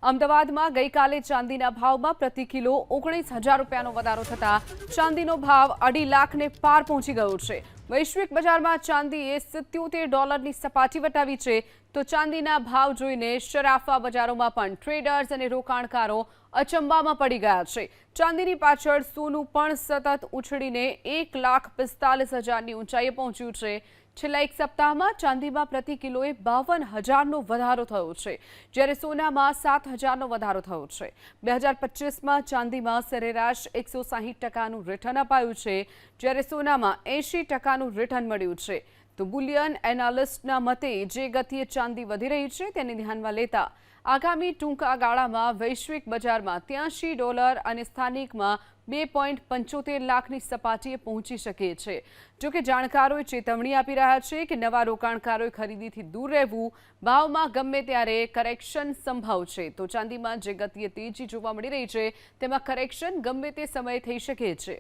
અમદાવાદમાં ગઈકાલે ચાંદીના ભાવમાં પ્રતિ કિલો 19,000 રૂપિયાનો વધારો થતા ચાંદીનો ભાવ 2.5 લાખને પાર પહોંચી ગયો છે। વૈશ્વિક બજારમાં ચાંદીએ $77ની સપાટી વટાવી છે તો ચાંદીના ભાવ જોઈને શરાફા બજારોમાં પણ ટ્રેડર્સ અને રોકાણકારો અચંબામાં પડી ગયા છે। ચાંદીની પાછળ સોનું પણ સતત ઉછળીને 1,45,000ની ઊંચાઈએ પહોંચ્યું છે। છેલ્લા એક સપ્તાહમાં ચાંદીમાં પ્રતિ કિલોએ 52,000નો વધારો થયો છે, જ્યારે સોનામાં 7,000નો વધારો થયો છે। 2025માં ચાંદીમાં સરેરાશ 160%નું રિટર્ન અપાયું છે, જ્યારે સોનામાં 80%નું રિટર્ન મળ્યું છે। તો બુલિયન એનાલિસ્ટના મતે જે ગતિએ ચાંદી વધી રહી છે તેને ધ્યાનમાં લેતા આગામી ટૂંકા ગાળામાં વૈશ્વિક બજારમાં $83 અને સ્થાનિકમાં 2.75 લાખની સપાટીએ પહોંચી શકે છે। જોકે જાણકારોએ ચેતવણી આપી રહ્યા છે કે નવા રોકાણકારોએ ખરીદીથી દૂર રહેવું, ભાવમાં ગમે ત્યારે કરેક્શન સંભવ છે। તો ચાંદીમાં જે ગતિએ તેજી જોવા મળી રહી છે તેમાં કરેક્શન ગમે તે સમયે થઈ શકે છે।